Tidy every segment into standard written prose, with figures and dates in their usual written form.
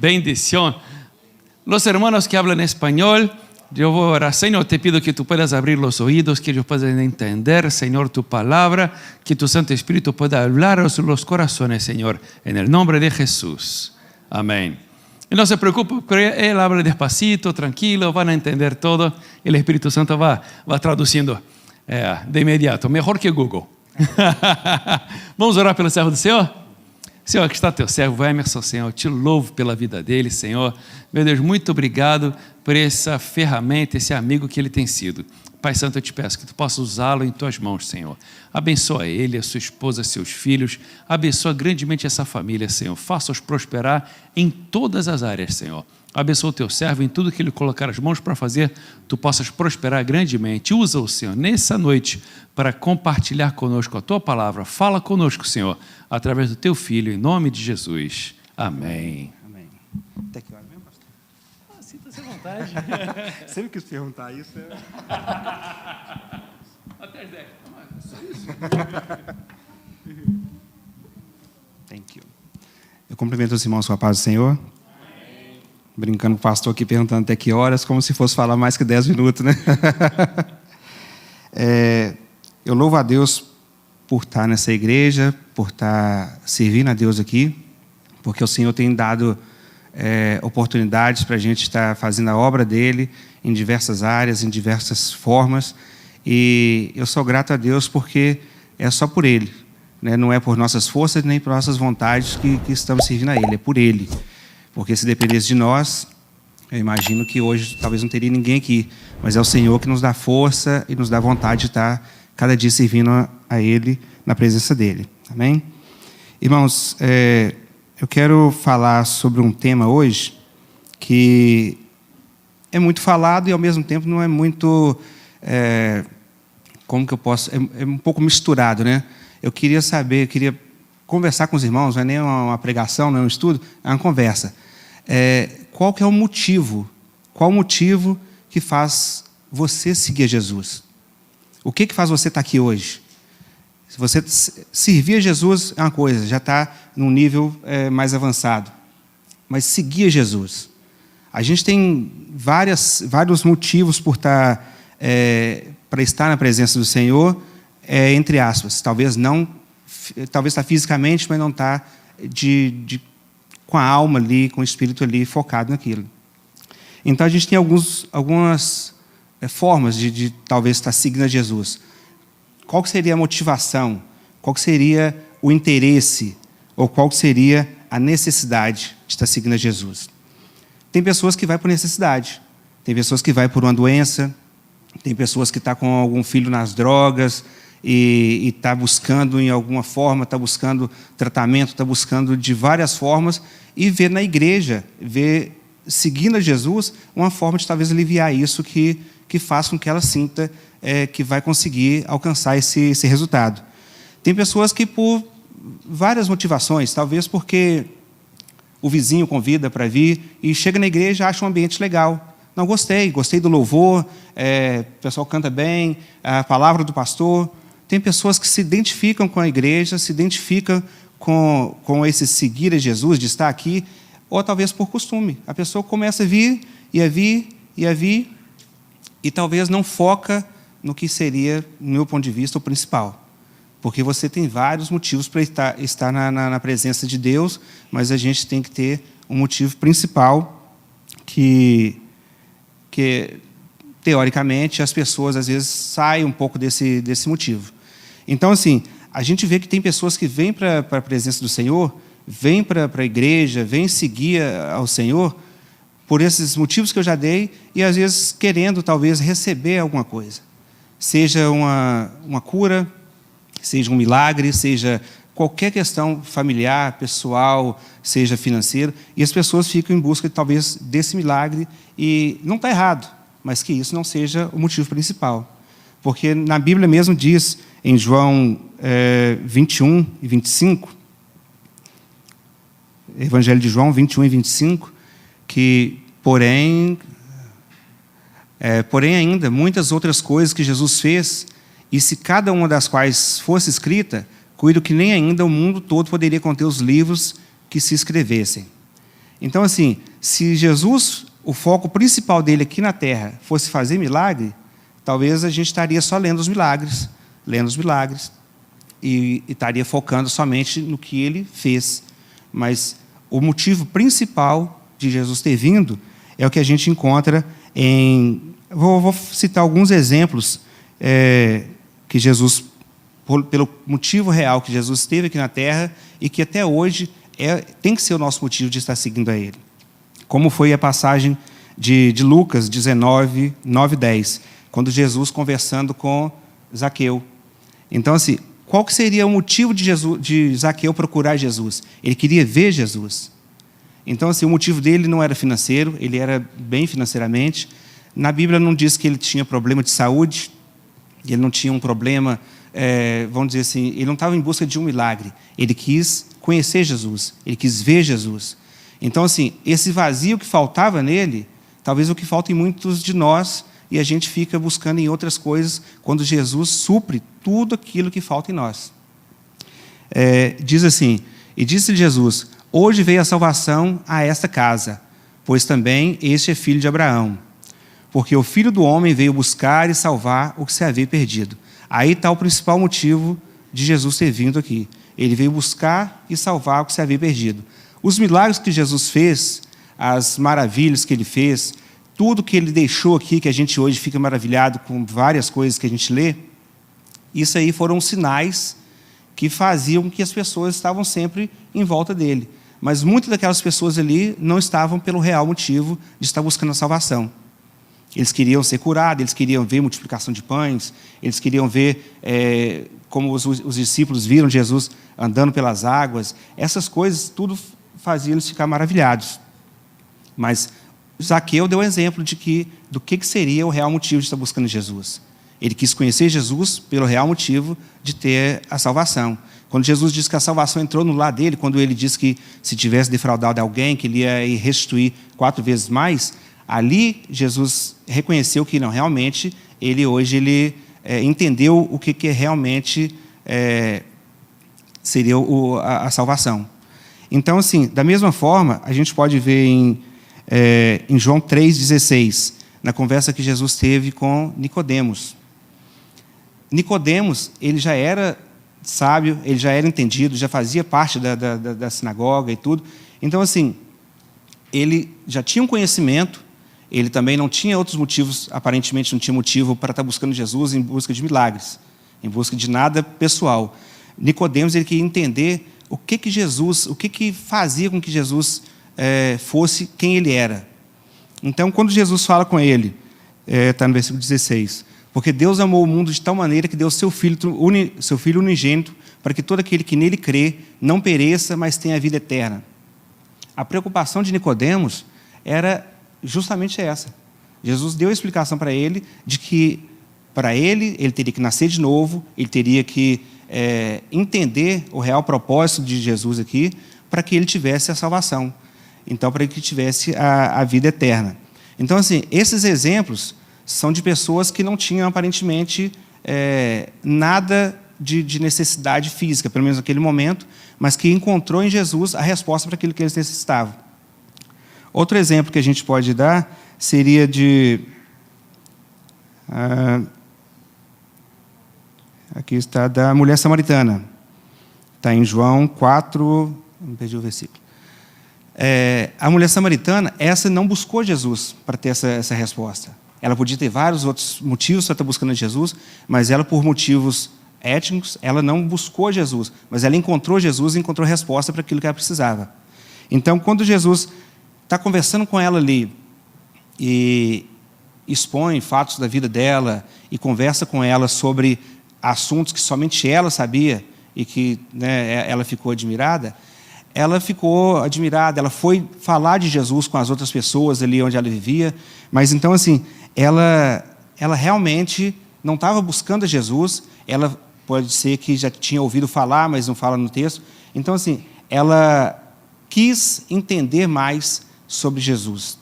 bendición. Los hermanos que hablan español, yo voy a orar. Señor, te pido que tú puedas abrir los oídos, que ellos puedan entender, Señor, tu palabra, que tu Santo Espíritu pueda hablar a los corazones, Señor, en el nombre de Jesús. Amén. Y no se preocupe, Él habla despacito, tranquilo, van a entender todo. El Espíritu Santo va traducindo de imediato, mejor que Google. Vamos orar pelo servo do Senhor? Senhor, aqui está teu servo Emerson, Senhor, eu te louvo pela vida dele, Senhor. Meu Deus, muito obrigado por essa ferramenta, esse amigo que ele tem sido. Pai Santo, eu te peço que tu possa usá-lo em tuas mãos, Senhor. Abençoa ele, a sua esposa, seus filhos. Abençoa grandemente essa família, Senhor. Faça-os prosperar em todas as áreas, Senhor. Abençoa o teu servo em tudo que ele colocar as mãos para fazer, tu possas prosperar grandemente. Usa-o, Senhor, nessa noite para compartilhar conosco a tua palavra. Fala conosco, Senhor, através do teu Filho, em nome de Jesus. Amém. Amém. Até que hora mesmo, pastor? Sinta-se à vontade. Sempre quis perguntar isso. Até as 10. Só isso. Thank you. Eu cumprimento os irmãos com a paz do Senhor. Brincando com o pastor aqui, perguntando até que horas, como se fosse falar mais que 10 minutos, né? Eu louvo a Deus por estar nessa igreja, por estar servindo a Deus aqui, porque o Senhor tem dado oportunidades para a gente estar fazendo a obra dEle em diversas áreas, em diversas formas, e eu sou grato a Deus porque é só por Ele, né? Não é por nossas forças nem por nossas vontades que estamos servindo a Ele, é por Ele. Porque se dependesse de nós, eu imagino que hoje talvez não teria ninguém aqui, mas é o Senhor que nos dá força e nos dá vontade de estar cada dia servindo a Ele na presença dEle. Amém? Irmãos, eu quero falar sobre um tema hoje que é muito falado e ao mesmo tempo não é muito, como que eu posso, é um pouco misturado, né? Eu queria conversar com os irmãos, não é nem uma pregação, não é um estudo, é uma conversa. Qual que é o motivo? Qual o motivo que faz você seguir a Jesus? O que faz você estar aqui hoje? Se você servir a Jesus é uma coisa, já está num nível mais avançado. Mas seguir a Jesus. A gente tem vários motivos para estar na presença do Senhor, entre aspas. Talvez está fisicamente, mas não está com a alma ali, com o espírito ali focado naquilo. Então a gente tem algumas formas de talvez estar seguindo a Jesus. Qual que seria a motivação? Qual que seria o interesse? Ou qual que seria a necessidade de estar seguindo a Jesus? Tem pessoas que vão por necessidade. Tem pessoas que vão por uma doença. Tem pessoas que estão com algum filho nas drogas e está buscando em alguma forma, está buscando tratamento, está buscando de várias formas e vê na igreja, vê seguindo a Jesus uma forma de talvez aliviar isso que faz com que ela sinta que vai conseguir alcançar esse resultado. Tem pessoas que por várias motivações, talvez porque o vizinho convida para vir e chega na igreja e acha um ambiente legal. Não, gostei do louvor, o pessoal canta bem, a palavra do pastor. Tem pessoas que se identificam com a igreja, se identificam com esse seguir a Jesus, de estar aqui, ou talvez por costume. A pessoa começa a vir, e talvez não foca no que seria, no meu ponto de vista, o principal. Porque você tem vários motivos para estar na presença de Deus, mas a gente tem que ter um motivo principal que teoricamente, as pessoas, às vezes, saem um pouco desse motivo. Então, assim, a gente vê que tem pessoas que vêm para a presença do Senhor, vêm para a igreja, vêm seguir ao Senhor, por esses motivos que eu já dei, e, às vezes, querendo, talvez, receber alguma coisa. Seja uma cura, seja um milagre, seja qualquer questão familiar, pessoal, seja financeira, e as pessoas ficam em busca, talvez, desse milagre, e não está errado, mas que isso não seja o motivo principal. Porque na Bíblia mesmo diz, em João 21 e 25, Evangelho de João 21 e 25, que, porém ainda, muitas outras coisas que Jesus fez, e se cada uma das quais fosse escrita, cuido que nem ainda o mundo todo poderia conter os livros que se escrevessem. Então, assim, se Jesus, o foco principal dele aqui na Terra, fosse fazer milagre, talvez a gente estaria só lendo os milagres, e estaria focando somente no que ele fez. Mas o motivo principal de Jesus ter vindo é o que a gente encontra em... Vou citar alguns exemplos que Jesus, pelo motivo real que Jesus esteve aqui na Terra e que até hoje tem que ser o nosso motivo de estar seguindo a Ele. Como foi a passagem de Lucas 19, 9 e 10, quando Jesus conversando com Zaqueu. Então, assim, qual que seria o motivo de Zaqueu procurar Jesus? Ele queria ver Jesus. Então, assim, o motivo dele não era financeiro, ele era bem financeiramente. Na Bíblia não diz que ele tinha problema de saúde, ele não tinha um problema, vamos dizer assim, ele não estava em busca de um milagre. Ele quis conhecer Jesus, ele quis ver Jesus. Então, assim, esse vazio que faltava nele, talvez o que falta em muitos de nós, e a gente fica buscando em outras coisas, quando Jesus supre tudo aquilo que falta em nós. Diz assim, e disse Jesus, hoje veio a salvação a esta casa, pois também este é filho de Abraão. Porque o Filho do Homem veio buscar e salvar o que se havia perdido. Aí está o principal motivo de Jesus ter vindo aqui. Ele veio buscar e salvar o que se havia perdido. Os milagres que Jesus fez, as maravilhas que ele fez, tudo que ele deixou aqui, que a gente hoje fica maravilhado com várias coisas que a gente lê, isso aí foram sinais que faziam que as pessoas estavam sempre em volta dele. Mas muitas daquelas pessoas ali não estavam pelo real motivo de estar buscando a salvação. Eles queriam ser curados, eles queriam ver multiplicação de pães, eles queriam ver como os discípulos viram Jesus andando pelas águas. Essas coisas, tudo fazia eles ficar maravilhados. Mas Zaqueu deu exemplo do que seria o real motivo de estar buscando Jesus. Ele quis conhecer Jesus pelo real motivo de ter a salvação. Quando Jesus disse que a salvação entrou no lar dele, quando ele disse que se tivesse defraudado alguém, que ele ia restituir 4 vezes mais, ali Jesus reconheceu que não, realmente, ele entendeu o que realmente seria a salvação. Então, assim, da mesma forma, a gente pode ver em João 3,16, na conversa que Jesus teve com Nicodemos. Nicodemos, ele já era sábio, ele já era entendido, já fazia parte da sinagoga e tudo. Então, assim, ele já tinha um conhecimento, ele também não tinha outros motivos, aparentemente não tinha motivo para estar buscando Jesus em busca de milagres, em busca de nada pessoal. Nicodemos, ele queria entender o que fazia com que Jesus fosse quem ele era. Então, quando Jesus fala com ele, está no versículo 16, porque Deus amou o mundo de tal maneira que deu seu Filho unigênito, para que todo aquele que nele crê não pereça, mas tenha a vida eterna. A preocupação de Nicodemos era justamente essa. Jesus deu a explicação para ele de que, para ele teria que nascer de novo, ele teria que entender o real propósito de Jesus aqui, para que ele tivesse a salvação. Então, para que ele tivesse a vida eterna. Então, assim, esses exemplos são de pessoas que não tinham, aparentemente, nada de necessidade física, pelo menos naquele momento, mas que encontrou em Jesus a resposta para aquilo que eles necessitavam. Outro exemplo que a gente pode dar seria aqui está da mulher samaritana. Está em João 4, não perdi o versículo. A mulher samaritana, essa não buscou Jesus para ter essa resposta. Ela podia ter vários outros motivos para estar buscando Jesus, mas ela, por motivos étnicos, ela não buscou Jesus, mas ela encontrou Jesus e encontrou resposta para aquilo que ela precisava. Então, quando Jesus está conversando com ela ali e expõe fatos da vida dela e conversa com ela sobre assuntos que somente ela sabia e que, né, ela ficou admirada, ela foi falar de Jesus com as outras pessoas ali onde ela vivia, mas então, assim, ela realmente não estava buscando a Jesus, ela pode ser que já tinha ouvido falar, mas não fala no texto. Então, assim, ela quis entender mais sobre Jesus.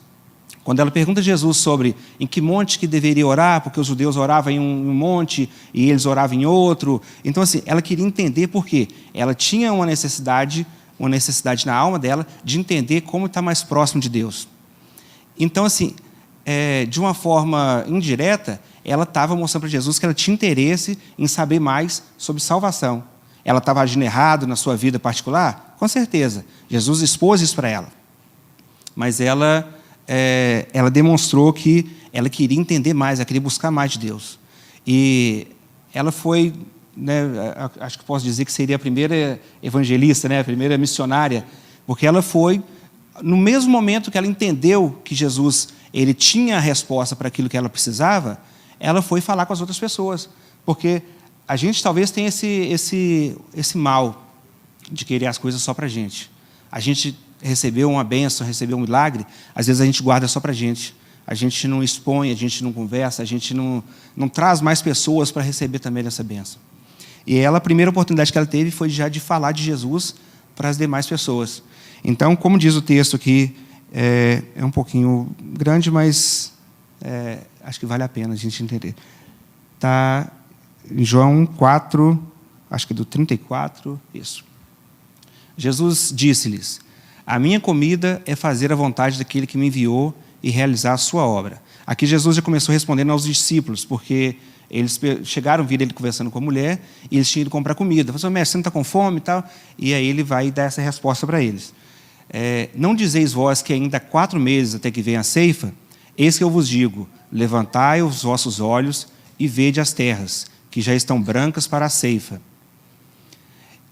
Quando ela pergunta a Jesus sobre em que monte que deveria orar, porque os judeus oravam em um monte e eles oravam em outro. Então, assim, ela queria entender por quê. Ela tinha uma necessidade uma necessidade na alma dela de entender como está mais próximo de Deus. Então, assim, de uma forma indireta, ela estava mostrando para Jesus que ela tinha interesse em saber mais sobre salvação. Ela estava agindo errado na sua vida particular? Com certeza. Jesus expôs isso para ela. Mas ela demonstrou que ela queria entender mais, ela queria buscar mais de Deus. E ela foi, né, acho que posso dizer que seria a primeira evangelista, né, a primeira missionária, porque ela foi, no mesmo momento que ela entendeu que Jesus ele tinha a resposta para aquilo que ela precisava, ela foi falar com as outras pessoas. Porque a gente talvez tenha esse mal de querer as coisas só para a gente. A gente recebeu uma bênção, recebeu um milagre, às vezes a gente guarda só para a gente. A gente não expõe, a gente não conversa, a gente não traz mais pessoas para receber também essa bênção. E ela, a primeira oportunidade que ela teve foi já de falar de Jesus para as demais pessoas. Então, como diz o texto aqui, é um pouquinho grande, mas acho que vale a pena a gente entender. Está em João 4, acho que do 34, isso. Jesus disse-lhes: a minha comida é fazer a vontade daquele que me enviou e realizar a sua obra. Aqui Jesus já começou respondendo aos discípulos, porque eles chegaram, viram ele conversando com a mulher, e eles tinham ido comprar comida. Falaram: mestre, você não está com fome e tal? E aí ele vai dar essa resposta para eles. Não dizeis vós que ainda há 4 meses até que venha a ceifa? Eis que eu vos digo: levantai os vossos olhos e vede as terras, que já estão brancas para a ceifa.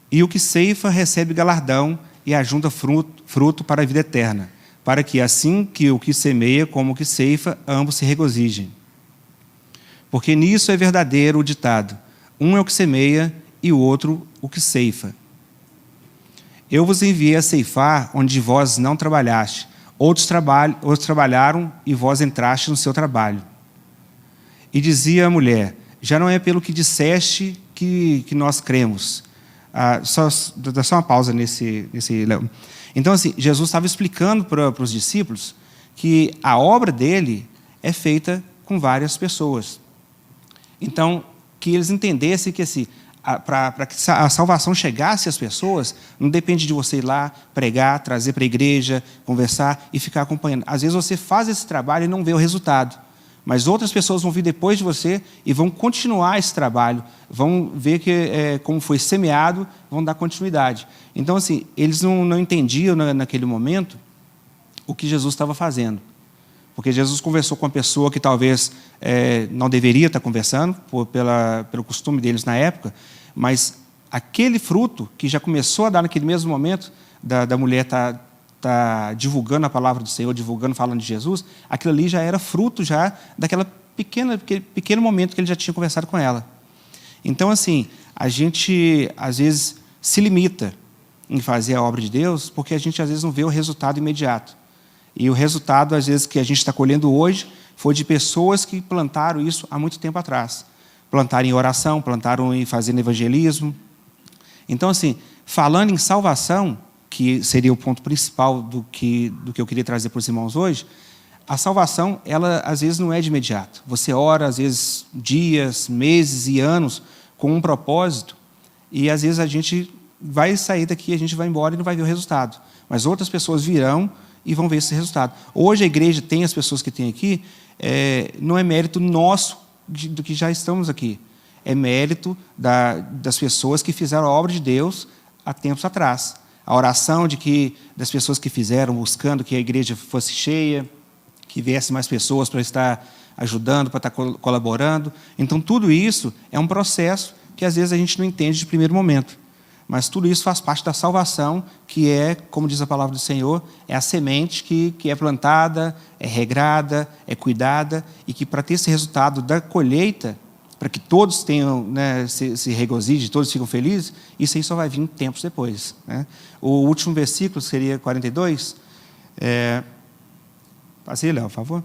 E o que ceifa recebe galardão e ajunta fruto para a vida eterna, para que assim que o que semeia como o que ceifa, ambos se regozijem. Porque nisso é verdadeiro o ditado: um é o que semeia e o outro o que ceifa. Eu vos enviei a ceifar onde vós não trabalhaste. Outros trabalharam e vós entraste no seu trabalho. E dizia a mulher: já não é pelo que disseste que nós cremos. Dá só uma pausa nesse Léo. Então, assim, Jesus estava explicando para os discípulos que a obra dele é feita com várias pessoas. Então, que eles entendessem que, assim, para que a salvação chegasse às pessoas, não depende de você ir lá, pregar, trazer para a igreja, conversar e ficar acompanhando. Às vezes você faz esse trabalho e não vê o resultado. Mas outras pessoas vão vir depois de você e vão continuar esse trabalho, vão ver como foi semeado, vão dar continuidade. Então, assim, eles não entendiam naquele momento o que Jesus estava fazendo. Porque Jesus conversou com uma pessoa que talvez não deveria estar conversando, pelo costume deles na época, mas aquele fruto que já começou a dar naquele mesmo momento, da mulher estar divulgando a palavra do Senhor, falando de Jesus, aquilo ali já era fruto já daquele pequeno momento que ele já tinha conversado com ela. Então, assim, a gente, às vezes, se limita em fazer a obra de Deus porque a gente, às vezes, não vê o resultado imediato. E o resultado, às vezes, que a gente está colhendo hoje foi de pessoas que plantaram isso há muito tempo atrás. Plantaram em oração, plantaram em fazendo evangelismo. Então, assim, falando em salvação, que seria o ponto principal do que eu queria trazer para os irmãos hoje, a salvação, ela às vezes não é de imediato. Você ora, às vezes, dias, meses e anos com um propósito, e às vezes a gente vai sair daqui, a gente vai embora e não vai ver o resultado. Mas outras pessoas virão e vão ver esse resultado. Hoje a igreja tem as pessoas que tem aqui, não é mérito nosso do que já estamos aqui. É mérito das pessoas que fizeram a obra de Deus há tempos atrás. A oração das pessoas que fizeram, buscando que a igreja fosse cheia, que viesse mais pessoas para estar ajudando, para estar colaborando. Então, tudo isso é um processo que, às vezes, a gente não entende de primeiro momento. Mas tudo isso faz parte da salvação, que é, como diz a palavra do Senhor, é a semente que é plantada, é regrada, é cuidada, e que, para ter esse resultado da colheita, para que todos tenham, né, se regozijem, todos ficam felizes, isso aí só vai vir tempos depois, né? O último versículo seria 42. Passei, Léo, por favor.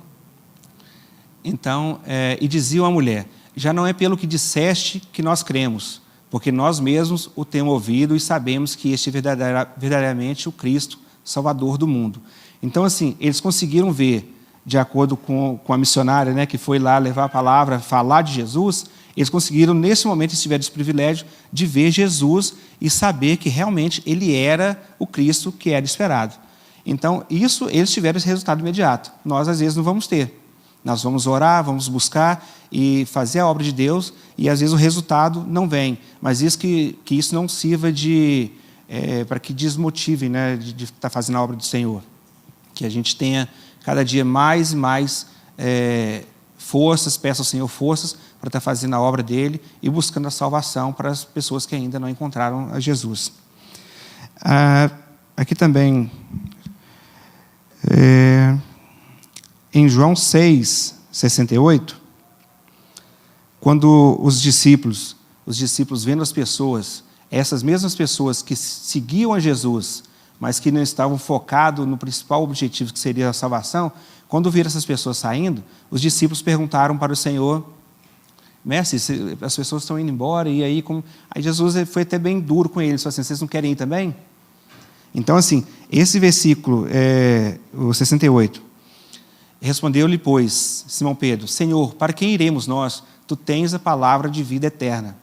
Então, e dizia a mulher: já não é pelo que disseste que nós cremos, porque nós mesmos o temos ouvido e sabemos que este é verdadeiramente o Cristo, Salvador do mundo. Então, assim, eles conseguiram ver, de acordo com a missionária, né, que foi lá levar a palavra, falar de Jesus, Eles conseguiram, nesse momento, eles tiveram esse privilégio de ver Jesus e saber que realmente ele era o Cristo que era esperado. Então, isso, eles tiveram esse resultado imediato. Nós, às vezes, não vamos ter. Nós vamos orar, vamos buscar e fazer a obra de Deus, e, às vezes, o resultado não vem. Mas isso que isso não sirva para que desmotive, né, de estar fazendo a obra do Senhor. Que a gente tenha, cada dia, mais e mais forças, peça ao Senhor forças para estar fazendo a obra dele e buscando a salvação para as pessoas que ainda não encontraram a Jesus. Aqui também, em João 6, 68, quando os discípulos vendo as pessoas, essas mesmas pessoas que seguiam a Jesus, mas que não estavam focados no principal objetivo, que seria a salvação, quando viram essas pessoas saindo, os discípulos perguntaram para o Senhor: Mestre, as pessoas estão indo embora, e aí como... Aí Jesus foi até bem duro com eles, falou assim: vocês não querem ir também? Então, assim, esse versículo, o 68, respondeu-lhe, pois, Simão Pedro: Senhor, para quem iremos nós? Tu tens a palavra de vida eterna.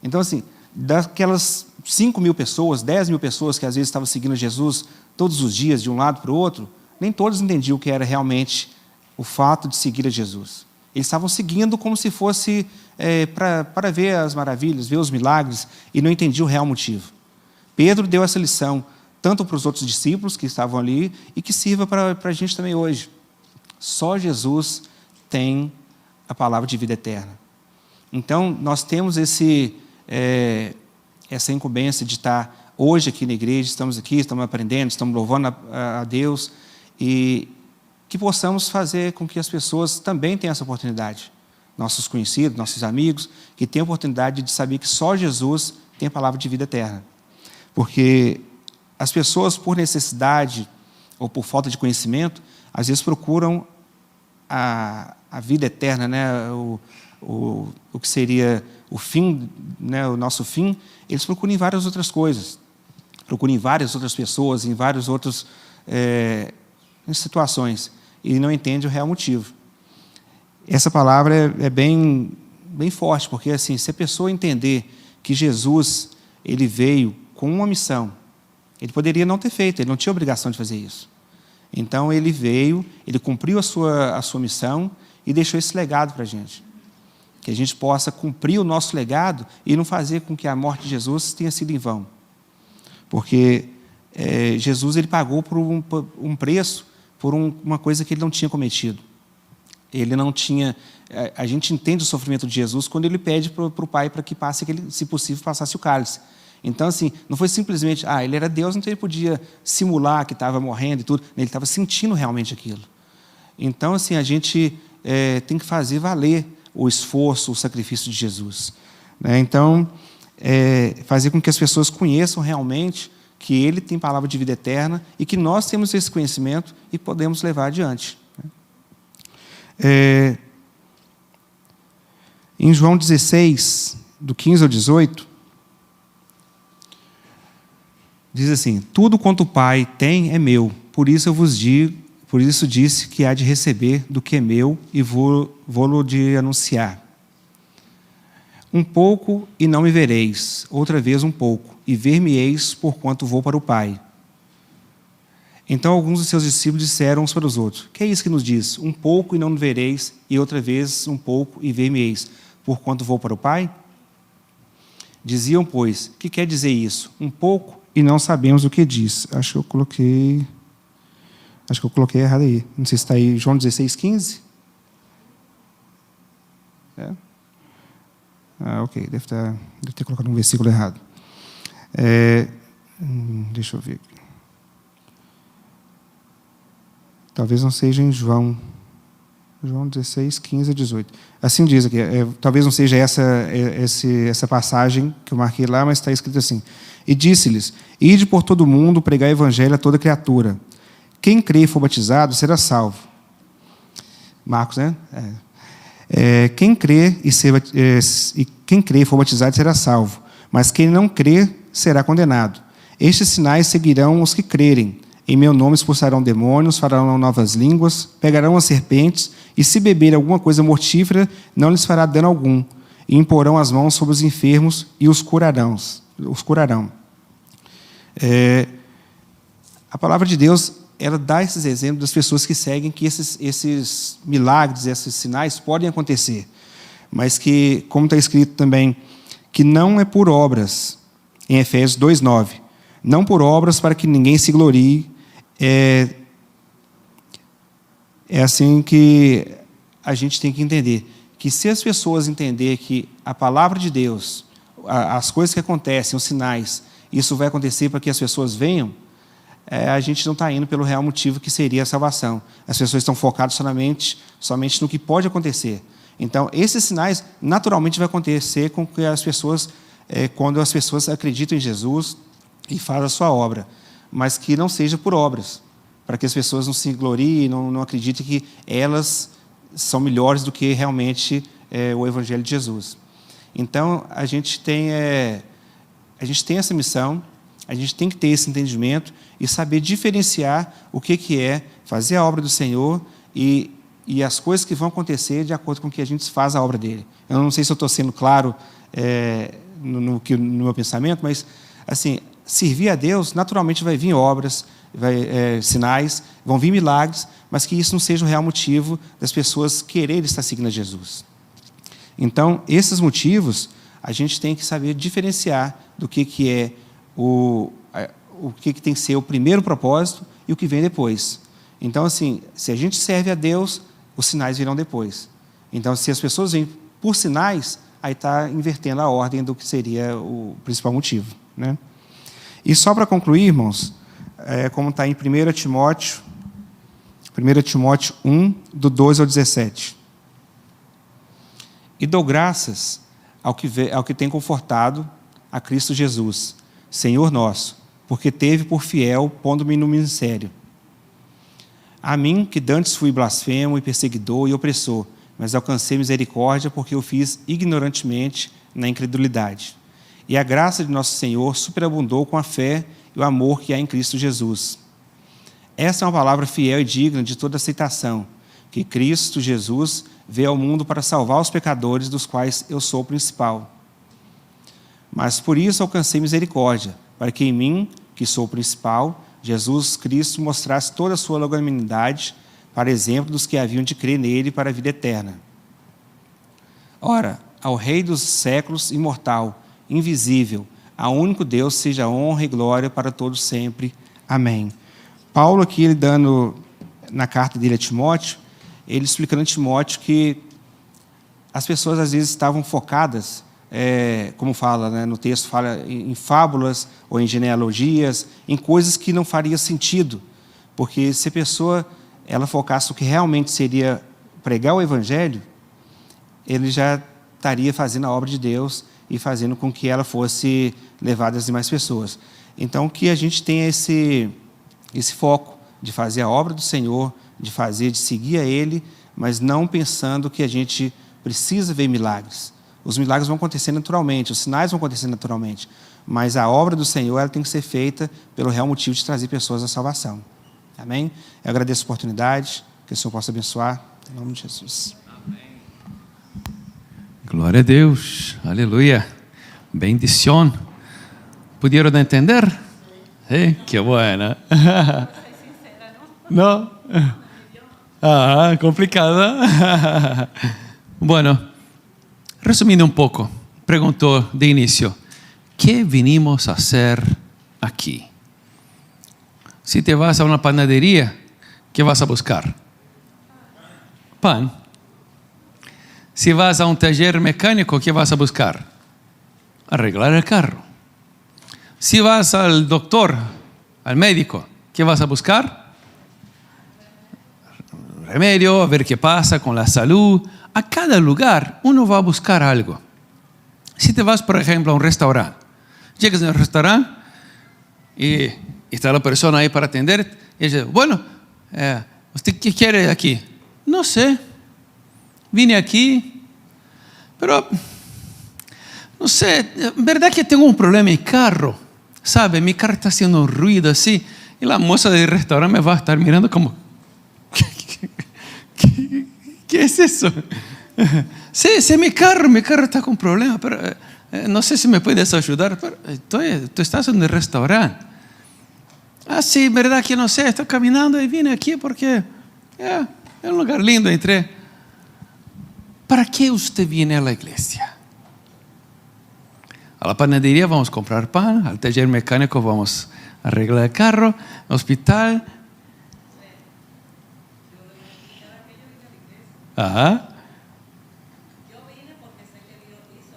Então, assim, daquelas 5.000 pessoas, 10.000 pessoas que às vezes estavam seguindo Jesus todos os dias, de um lado para o outro, nem todos entendiam o que era realmente o fato de seguir a Jesus. Eles estavam seguindo como se fosse para ver as maravilhas, ver os milagres, e não entendiam o real motivo. Pedro deu essa lição, tanto para os outros discípulos que estavam ali, e que sirva para a gente também hoje. Só Jesus tem a palavra de vida eterna. Então, nós temos essa incumbência de estar hoje aqui na igreja, estamos aqui, estamos aprendendo, estamos louvando a Deus, e que possamos fazer com que as pessoas também tenham essa oportunidade. Nossos conhecidos, nossos amigos, que tenham a oportunidade de saber que só Jesus tem a palavra de vida eterna. Porque as pessoas, por necessidade ou por falta de conhecimento, às vezes procuram a vida eterna, né? O que seria o fim, né? O nosso fim. Eles procuram em várias outras coisas, procuram em várias outras pessoas, em vários outros situações, e não entende o real motivo. Essa palavra é bem forte, porque assim, se a pessoa entender que Jesus ele veio com uma missão, ele poderia não ter feito, ele não tinha obrigação de fazer isso. Então ele veio, ele cumpriu a sua missão e deixou esse legado para a gente. Que a gente possa cumprir o nosso legado e não fazer com que a morte de Jesus tenha sido em vão. Porque Jesus ele pagou por um preço, por uma coisa que ele não tinha cometido. Ele não tinha... A gente entende o sofrimento de Jesus quando ele pede para o Pai para que passe, se possível, passasse o cálice. Então, assim, não foi simplesmente, ele era Deus, então ele podia simular que estava morrendo e tudo. Ele estava sentindo realmente aquilo. Então, assim, a gente tem que fazer valer o esforço, o sacrifício de Jesus. Né? Então, fazer com que as pessoas conheçam realmente que Ele tem palavra de vida eterna e que nós temos esse conhecimento e podemos levar adiante. Em João 16, do 15 ao 18, diz assim: tudo quanto o Pai tem é meu, por isso eu vos digo, por isso disse que há de receber do que é meu e vou-lo de anunciar. Um pouco e não me vereis, outra vez um pouco, e ver-me-eis porquanto vou para o Pai. Então alguns dos seus discípulos disseram uns para os outros: que é isso que nos diz? Um pouco e não me vereis, e outra vez um pouco e ver-me-eis porquanto vou para o Pai? Diziam, pois, que quer dizer isso? Um pouco e não sabemos o que diz. Acho que eu coloquei errado aí. Não sei se está aí, João 16, 15? Ok, deve ter colocado um versículo errado. Deixa eu ver aqui. Talvez não seja em João 16, 15 a 18. Assim diz aqui, talvez não seja essa passagem que eu marquei lá, mas está escrito assim: e disse-lhes: ide por todo o mundo, pregai o evangelho a toda criatura. Quem crê e for batizado será salvo. Marcos, né? Quem crê e for batizado será salvo, mas quem não crê será condenado. Estes sinais seguirão os que crerem. Em meu nome expulsarão demônios, falarão novas línguas, pegarão as serpentes, e se beberem alguma coisa mortífera, não lhes fará dano algum. e imporão as mãos sobre os enfermos e os curarão. A palavra de Deus, ela dá esses exemplos das pessoas que seguem, que esses milagres, esses sinais podem acontecer, mas que, como está escrito também, que não é por obras, em Efésios 2:9, não por obras para que ninguém se glorie. É assim que a gente tem que entender, que se as pessoas entenderem que a palavra de Deus, as coisas que acontecem, os sinais, isso vai acontecer para que as pessoas venham, a gente não está indo pelo real motivo que seria a salvação. As pessoas estão focadas somente no que pode acontecer. Então, esses sinais naturalmente vai acontecer com que as pessoas, quando as pessoas acreditam em Jesus e fazem a sua obra, mas que não seja por obras, para que as pessoas não se gloriem, não acreditem que elas são melhores do que realmente o Evangelho de Jesus. Então, a gente tem essa missão, a gente tem que ter esse entendimento e saber diferenciar o que é fazer a obra do Senhor e as coisas que vão acontecer de acordo com que a gente faz a obra dele. Eu não sei se eu estou sendo claro no meu pensamento, mas, assim, servir a Deus, naturalmente vai vir obras, sinais, vão vir milagres, mas que isso não seja o real motivo das pessoas quererem estar seguindo a Jesus. Então, esses motivos, a gente tem que saber diferenciar do que é o que tem que ser o primeiro propósito e o que vem depois. Então, assim, se a gente serve a Deus, os sinais virão depois. Então, se as pessoas vêm por sinais, aí está invertendo a ordem do que seria o principal motivo, né? E só para concluir, irmãos, como está em 1 Timóteo 1, do 12 ao 17. E dou graças ao que tem confortado a Cristo Jesus, Senhor nosso, porque teve por fiel, pondo-me no ministério. A mim, que dantes fui blasfemo e perseguidor e opressor, mas alcancei misericórdia, porque eu fiz ignorantemente na incredulidade. E a graça de nosso Senhor superabundou com a fé e o amor que há em Cristo Jesus. Essa é uma palavra fiel e digna de toda aceitação, que Cristo Jesus veio ao mundo para salvar os pecadores, dos quais eu sou o principal. Mas por isso alcancei misericórdia, para que em mim, que sou o principal, Jesus Cristo mostrasse toda a sua longanimidade, para exemplo dos que haviam de crer nele para a vida eterna. Ora, ao Rei dos séculos, imortal, invisível, a único Deus, seja honra e glória para todos sempre. Amém. Paulo aqui, ele dando, na carta dele a Timóteo, ele explicando a Timóteo que as pessoas às vezes estavam focadas, como fala, né, no texto, fala em fábulas ou em genealogias, em coisas que não faria sentido, porque se a pessoa ela focasse no que realmente seria pregar o Evangelho, ele já estaria fazendo a obra de Deus e fazendo com que ela fosse levada às demais pessoas. Então, que a gente tenha esse foco de fazer a obra do Senhor, de seguir a Ele, mas não pensando que a gente precisa ver milagres. Os milagres vão acontecer naturalmente, os sinais vão acontecer naturalmente, mas a obra do Senhor ela tem que ser feita pelo real motivo de trazer pessoas à salvação. Amém? Eu agradeço a oportunidade, que o Senhor possa abençoar, em nome de Jesus. Glória a Deus, aleluia, bendición. ¿Pudieron entender? Qué buena. ¿No? Complicada. Bueno, resumindo un poco, preguntó de inicio, ¿qué vinimos a hacer aquí? Si te vas a una panadería, ¿qué vas a buscar? Pan. Si vas a un taller mecánico, ¿qué vas a buscar? Arreglar el carro. Si vas al doctor, al médico, ¿qué vas a buscar? Remedio, a ver qué pasa con la salud. A cada lugar uno va a buscar algo. Si te vas, por ejemplo, a un restaurante, llegas al restaurante y está la persona ahí para atender y dice, bueno, ¿usted qué quiere aquí? No sé. Vine aquí, pero no sé, verdad que tengo un problema en mi carro, ¿sabe? Mi carro está haciendo un ruido así, y la moza del restaurante me va a estar mirando como, ¿qué es eso? Sí, mi carro está con problemas, pero no sé si me puedes ayudar. Pero tú estás en el restaurante. Ah, sí, verdad que no sé, estoy caminando y vine aquí porque es un lugar lindo. Entré. ¿Para qué usted viene a la iglesia? A la panadería vamos a comprar pan, al taller mecánico vamos a arreglar el carro, al hospital. Ajá. Yo vine porque sé que Dios hizo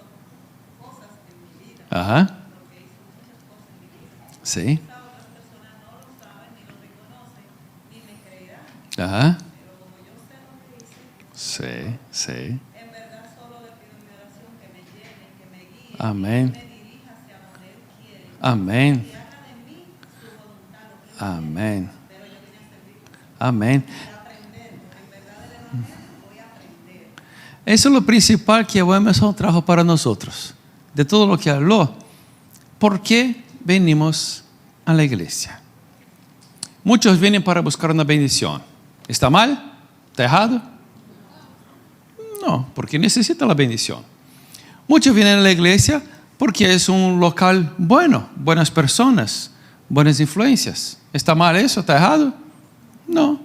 cosas en mi vida. Ajá. Porque hizo muchas cosas en mi vida. Sí. Quizá otras personas no lo saben, ni lo reconocen, ni me creerán. Ajá. Pero como yo sé lo que hice, Sí. en verdad solo le pido en mi oración que me llene, que me guíe, Amén. que me dirija hacia donde Él quiere. Amén. Que haga de mí su voluntad, lo que Él Amén. quiere. Pero yo vine a servir, Amén. a aprender, porque en verdad del Evangelio voy a aprender. Eso es lo principal que Emerson trajo para nosotros. De todo lo que habló. ¿Por qué venimos a la iglesia? Muchos vienen para buscar una bendición. ¿Está mal? ¿Está errado? No, porque necesita la bendición. Muchos vienen a la iglesia porque es un local bueno, buenas personas, buenas influencias. ¿Está mal eso? ¿Está errado? No.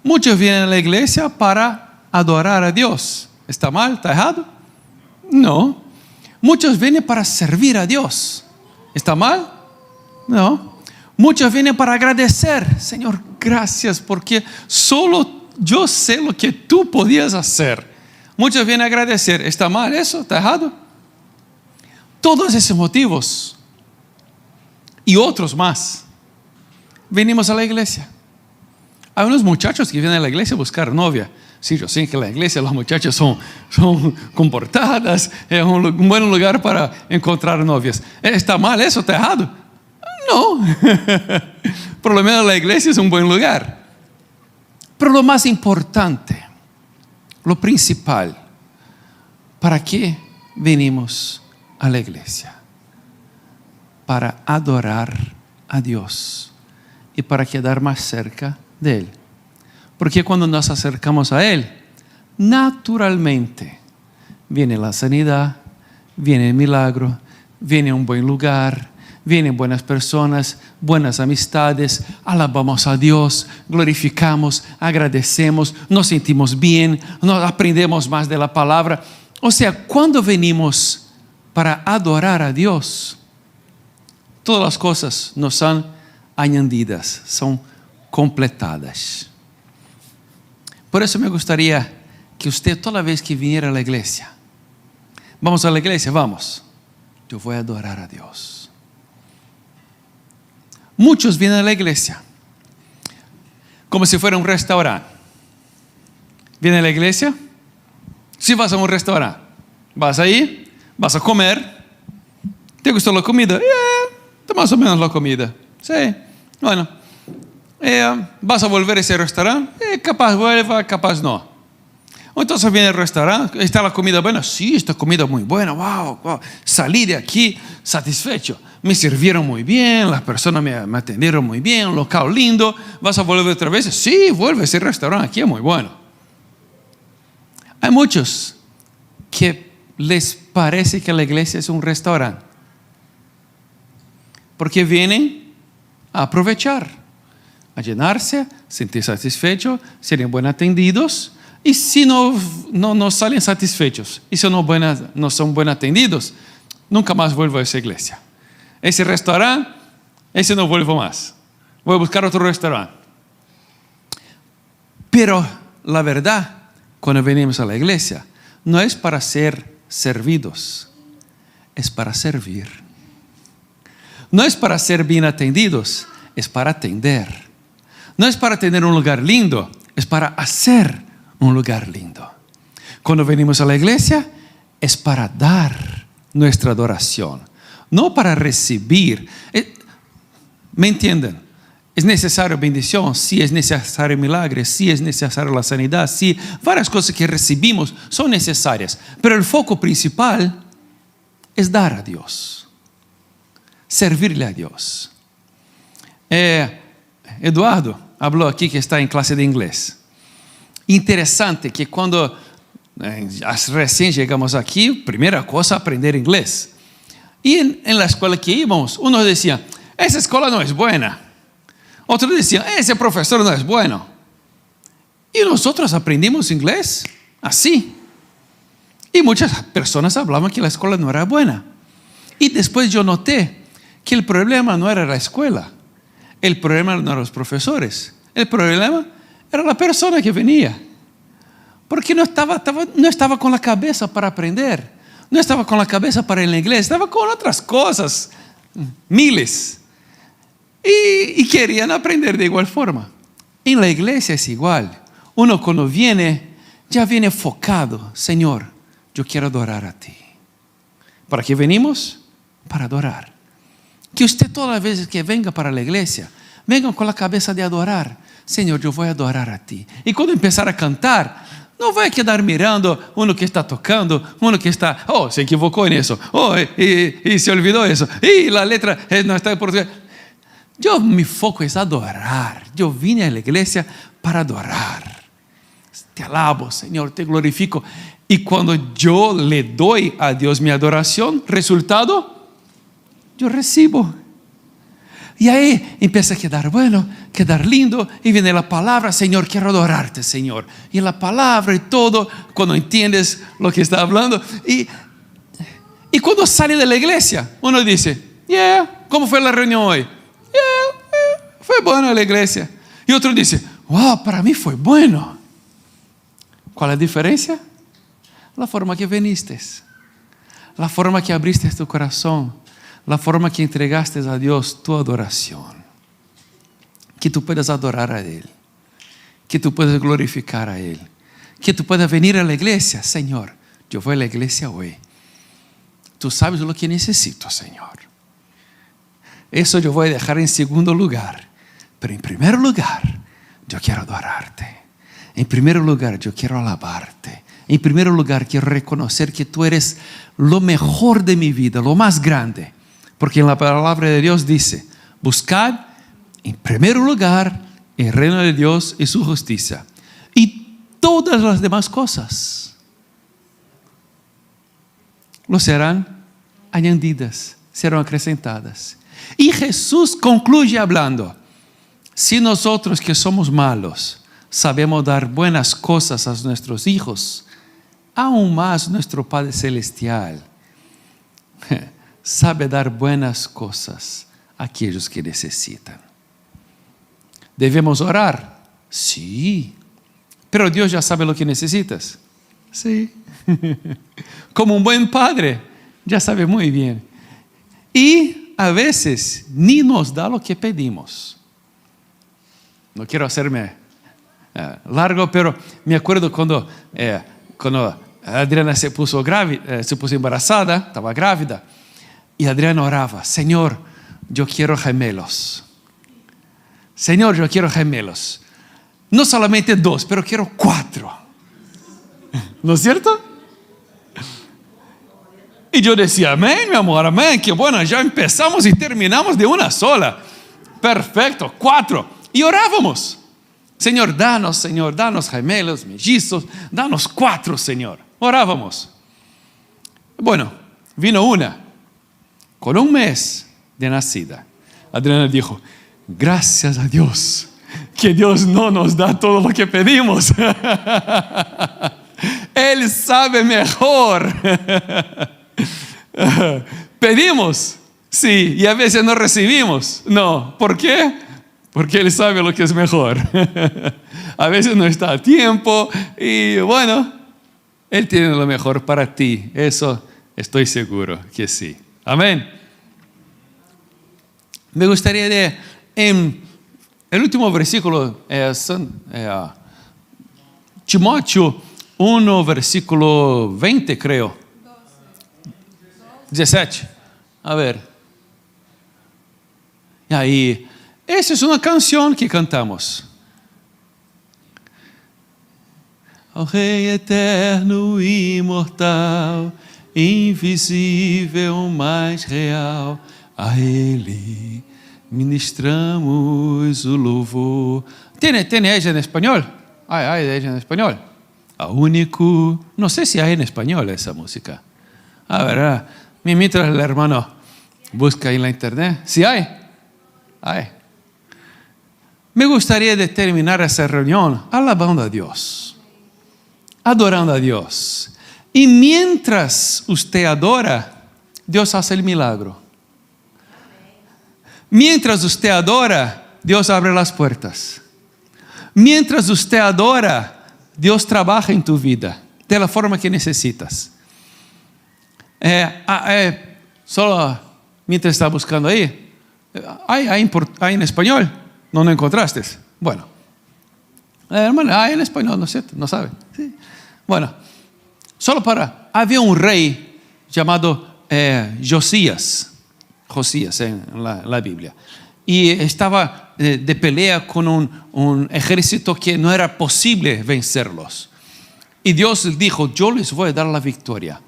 Muchos vienen a la iglesia para adorar a Dios. ¿Está mal? ¿Está errado? No. Muchos vienen para servir a Dios. ¿Está mal? No. Muchos vienen para agradecer. Señor, gracias porque solo yo sé lo que tú podías hacer. Muchos vienen a agradecer. ¿Está mal eso? ¿Está errado? Todos esos motivos y otros más venimos a la iglesia. Hay unos muchachos que vienen a la iglesia a buscar novia. Sí, yo sé que en la iglesia las muchachas son comportadas, es un buen lugar para encontrar novias. ¿Está mal eso? ¿Está errado? No. Por lo menos la iglesia es un buen lugar. Pero lo más importante, lo principal, ¿para qué venimos a la iglesia? Para adorar a Dios y para quedar más cerca de Él. Porque cuando nos acercamos a Él, naturalmente viene la sanidad, viene el milagro, viene un buen lugar, vienen buenas personas, buenas amistades, alabamos a Dios, glorificamos, agradecemos, nos sentimos bien, nos aprendemos más de la palabra. O sea, cuando venimos para adorar a Dios, todas las cosas nos son añadidas, son completadas. Por eso me gustaría que usted, toda vez que viniera a la iglesia, vamos a la iglesia, vamos, yo voy a adorar a Dios. Muchos vienen a la iglesia como si fuera un restaurante. Vienen a la iglesia, si vas a un restaurante, vas ahí, vas a comer, ¿te gustó la comida? Está más o menos la comida. Sí, bueno. ¿Vas a volver a ese restaurante? Capaz vuelva, capaz no. Entonces viene al restaurante, ¿está la comida buena? Sí, esta comida muy buena, wow. Salí de aquí satisfecho. Me sirvieron muy bien, las personas me atendieron muy bien, un local lindo. ¿Vas a volver otra vez? Sí, vuelve a ese restaurante, aquí es muy bueno. Hay muchos que les parece que la iglesia es un restaurante, porque vienen a aprovechar, a llenarse, sentir satisfechos, serem bem atendidos. E se não salen satisfechos, e se não são bem atendidos, nunca mais vuelvo a essa igreja. Esse restaurante, esse não vuelvo mais. Vou buscar outro restaurante. Pero la verdad, cuando venimos a la iglesia, no es para ser servidos, es para servir. No es para ser bien atendidos, es para atender. No es para tener un lugar lindo, es para hacer un lugar lindo. Cuando venimos a la iglesia, es para dar nuestra adoración, no para recibir. ¿Me entienden? Es necesario bendición, sí es necesario milagre, sí es necesario la sanidad, sí, varias cosas que recibimos son necesarias, pero el foco principal es dar a Dios, servirle a Dios. Eduardo habló aquí que está en clase de inglés. Interesante que cuando Recién llegamos aquí, primera cosa, aprender inglés. Y en la escuela que íbamos, uno decía, esa escuela no es buena. Otro decía, ese profesor no es bueno. Y nosotros aprendimos inglés así. Y muchas personas hablaban que la escuela no era buena. Y después yo noté que el problema no era la escuela. El problema no eran los profesores. El problema era la persona que venía. Porque no estaba con la cabeza para aprender. No estaba con la cabeza para el inglés. Estaba con otras cosas. Miles. Y querían aprender de igual forma. En la iglesia es igual. Uno cuando viene, ya viene enfocado. Señor, yo quiero adorar a ti. ¿Para qué venimos? Para adorar. Que usted todas las veces que venga para la iglesia, venga con la cabeza de adorar. Señor, yo voy a adorar a ti. Y cuando empezar a cantar, no vai quedar mirando uno que está tocando, uno que está, se equivocó en eso, y se olvidó eso, y la letra no está en portugués. Yo mi foco es adorar. Yo vine a la iglesia para adorar. Te alabo, Señor, te glorifico. Y cuando yo le doy a Dios mi adoración, resultado, yo recibo. Y ahí empieza a quedar bueno, quedar lindo, y viene la palabra, Señor, quiero adorarte, Señor. Y la palabra y todo, cuando entiendes lo que está hablando. Y cuando sale de la iglesia, uno dice, ¿cómo fue la reunión hoy? Fue buena la iglesia. Y otro dice, wow, para mí fue bueno. ¿Cuál es la diferencia? La forma que viniste, la forma que abriste tu corazón, la forma que entregaste a Dios tu adoración. Que tú puedas adorar a Él, que tú puedas glorificar a Él, que tú puedas venir a la iglesia. Señor, yo voy a la iglesia hoy. Tú sabes lo que necesito, Señor. Eso yo voy a dejar en segundo lugar. Pero en primer lugar, yo quiero adorarte. En primer lugar, yo quiero alabarte. En primer lugar, quiero reconocer que tú eres lo mejor de mi vida, lo más grande. Porque en la palabra de Dios dice, buscad en primer lugar el reino de Dios y su justicia. Y todas las demás cosas lo serán añadidas, serán acrescentadas. Y Jesús concluye hablando, si nosotros que somos malos sabemos dar buenas cosas a nuestros hijos, aún más nuestro Padre Celestial sabe dar buenas cosas a aquellos que necesitan. ¿Debemos orar? Sí. Pero Dios ya sabe lo que necesitas. Sí. Como un buen padre, ya sabe muy bien. Y a veces ni nos da lo que pedimos. No quiero hacerme largo, pero me acuerdo cuando Adriana se puso embarazada, estaba grávida, y Adriana oraba, Señor, yo quiero gemelos. Señor, yo quiero gemelos. No solamente 2, pero quiero 4. ¿No es cierto? Y yo decía, amén, mi amor, amén, que bueno, ya empezamos y terminamos de una sola. Perfecto, 4. Y orábamos. Señor, danos gemelos, mellizos, danos 4, Señor. Orábamos. Bueno, vino una, con 1 mes de nacida. Adriana dijo, gracias a Dios, que Dios no nos da todo lo que pedimos. Él sabe mejor. Pedimos, sí, y a veces no recibimos. No, ¿por qué? Porque Él sabe lo que es mejor. A veces no está a tiempo y bueno, Él tiene lo mejor para ti. Eso estoy seguro que sí. Amén. Me gustaría leer en el último versículo, Timoteo 1, versículo 20, creo. 17. A ver. E aí, essa é uma canção que cantamos. Ao Rei eterno e imortal, invisível, mais real, a Ele ministramos o louvor. ¿Tiene ella en español? Hay ella en español. a único. No sé si hay en español esa música. A ver, mientras el hermano busca en la internet. ¿Sí hay? Hay. Me gustaría de terminar esa reunión alabando a Dios, adorando a Dios. Y mientras usted adora, Dios hace el milagro. Mientras usted adora, Dios abre las puertas. Mientras usted adora, Dios trabaja en tu vida de la forma que necesitas. Solo mientras está buscando ahí, ¿hay en español? ¿No encontraste? Bueno, hermano, hay en español, ¿no es cierto? ¿No sabe? Sí. Bueno, había un rey llamado Josías en la Biblia, y estaba de pelea con un ejército que no era posible vencerlos. Y Dios dijo: yo les voy a dar la victoria.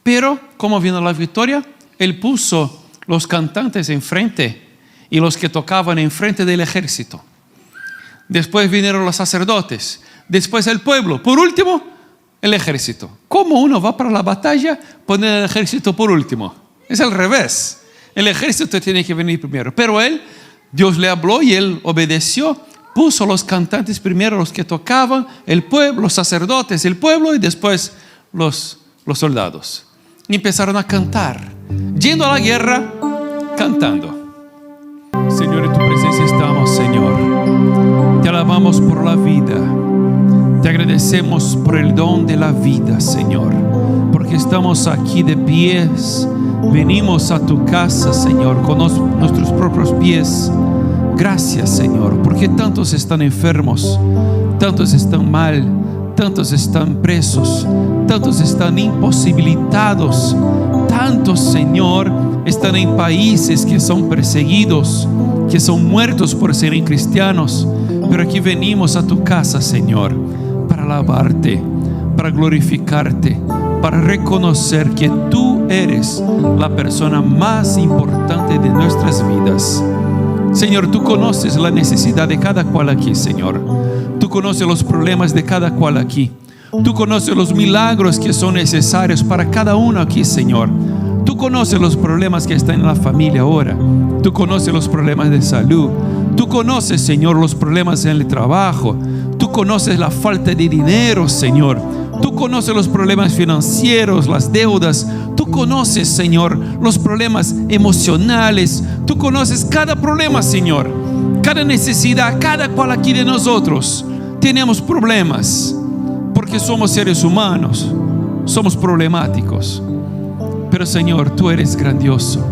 Pero, ¿cómo vino la victoria? Él puso los cantantes enfrente y los que tocaban enfrente del ejército. Después vinieron los sacerdotes, después el pueblo, por último el ejército. ¿Cómo uno va para la batalla? Poner el ejército por último. Es al revés. El ejército tiene que venir primero. Pero Dios le habló y él obedeció. Puso los cantantes primero, los que tocaban, el pueblo, los sacerdotes, el pueblo, y después los soldados. Y empezaron a cantar, yendo a la guerra, cantando. Señor, en tu presencia estamos, Señor. Te alabamos por la vida. Te agradecemos por el don de la vida, Señor, porque estamos aquí de pies. Venimos a tu casa, Señor, con nuestros propios pies. Gracias, Señor, porque tantos están enfermos, tantos están mal, tantos están presos, tantos están imposibilitados, tantos, Señor, están en países que son perseguidos, que son muertos por ser cristianos. Pero aquí venimos a tu casa, Señor, para alabarte, para glorificarte, para reconocer que tú eres la persona más importante de nuestras vidas. Señor, tú conoces la necesidad de cada cual aquí, Señor. Tú conoces los problemas de cada cual aquí. Tú conoces los milagros que son necesarios para cada uno aquí, Señor. Tú conoces los problemas que están en la familia ahora. Tú conoces los problemas de salud. Tú conoces, Señor, los problemas en el trabajo. Tú conoces la falta de dinero, Señor. Tú conoces los problemas financieros, las deudas. Tú conoces, Señor, los problemas emocionales. Tú conoces cada problema, Señor. Cada necesidad, cada cual aquí de nosotros. Tenemos problemas porque somos seres humanos. Somos problemáticos. Pero, Señor, tú eres grandioso.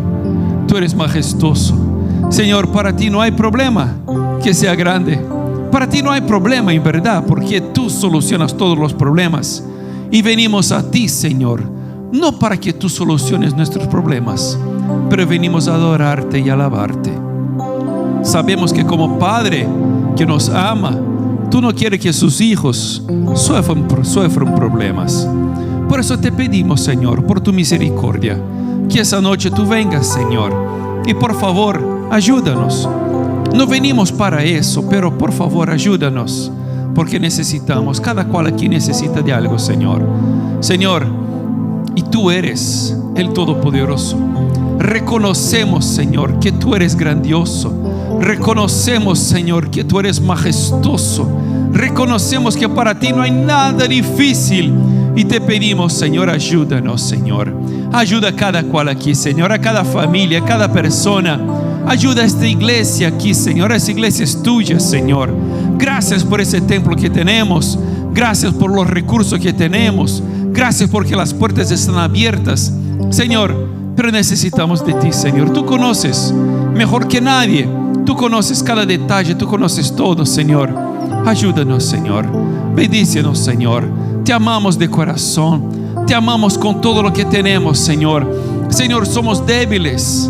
Tú eres majestuoso. Señor, para ti no hay problema que sea grande. Para ti no hay problema en verdad, porque tú solucionas todos los problemas. Y venimos a ti, Señor, no para que tú soluciones nuestros problemas, pero venimos a adorarte y alabarte. Sabemos que como Padre que nos ama, tú no quieres que sus hijos sufran problemas. Por eso te pedimos, Señor, por tu misericordia, que esa noche tú vengas, Señor, y por favor, ayúdanos. No venimos para eso, pero por favor ayúdanos, porque necesitamos, cada cual aquí necesita de algo, Señor. Señor, y tú eres el Todopoderoso. Reconocemos, Señor, que tú eres grandioso. Reconocemos, Señor, que tú eres majestuoso. Reconocemos que para ti no hay nada difícil. Y te pedimos, Señor, ayúdanos, Señor. Ayuda a cada cual aquí, Señor, a cada familia, a cada persona. Ayuda a esta iglesia aquí, Señor. Esta iglesia es tuya, Señor. Gracias por ese templo que tenemos. Gracias por los recursos que tenemos. Gracias porque las puertas están abiertas, Señor. Pero necesitamos de ti, Señor. Tú conoces mejor que nadie. Tú conoces cada detalle. Tú conoces todo, Señor. Ayúdanos, Señor. Bendícenos, Señor. Te amamos de corazón. Te amamos con todo lo que tenemos, Señor. Señor, somos débiles.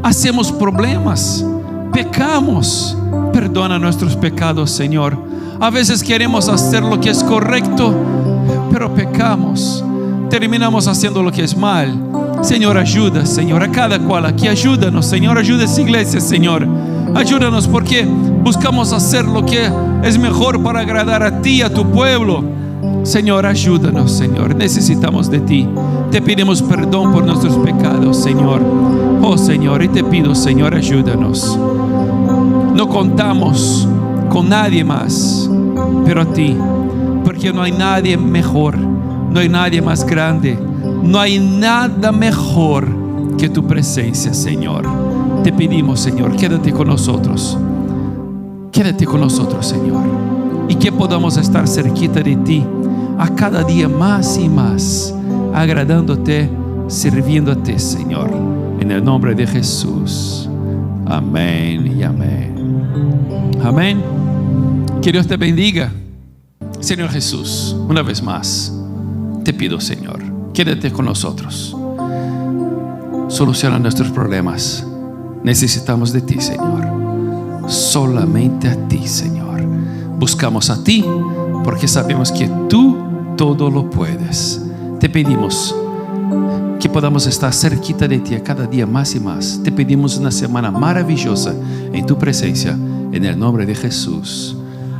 Hacemos problemas. Pecamos. Perdona nuestros pecados, Señor. A veces queremos hacer lo que es correcto, pero pecamos. Terminamos haciendo lo que es mal. Señor, ayuda, Señor, a cada cual aquí. Ayúdanos, Señor. Ayuda a esta iglesia, Señor. Ayúdanos porque buscamos hacer lo que es mejor para agradar a ti, a tu pueblo. Señor, ayúdanos, Señor. Necesitamos de ti. Te pedimos perdón por nuestros pecados, Señor. Oh, Señor, y te pido, Señor, ayúdanos. No contamos con nadie más, pero a ti, porque no hay nadie mejor, no hay nadie más grande, no hay nada mejor que tu presencia, Señor. Te pedimos, Señor, quédate con nosotros. Quédate con nosotros, Señor, y que podamos estar cerquita de ti a cada día más y más, agradándote, sirviéndote, Señor, en el nombre de Jesús. Amén y amén. Amén. Que Dios te bendiga. Señor Jesús, una vez más, te pido, Señor, quédate con nosotros. Soluciona nuestros problemas. Necesitamos de ti, Señor. Solamente a ti, Señor. Buscamos a ti porque sabemos que tú todo lo puedes. Te pedimos que podamos estar cerquita de ti a cada día más y más. Te pedimos una semana maravillosa en tu presencia, en el nombre de Jesús.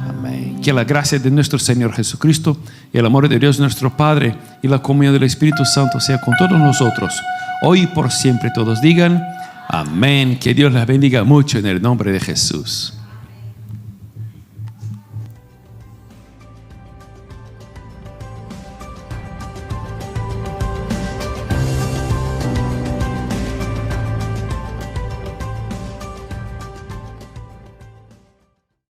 Amén. Que la gracia de nuestro Señor Jesucristo y el amor de Dios nuestro Padre y la comunión del Espíritu Santo sea con todos nosotros, hoy y por siempre. Todos digan amén. Que Dios les bendiga mucho en el nombre de Jesús.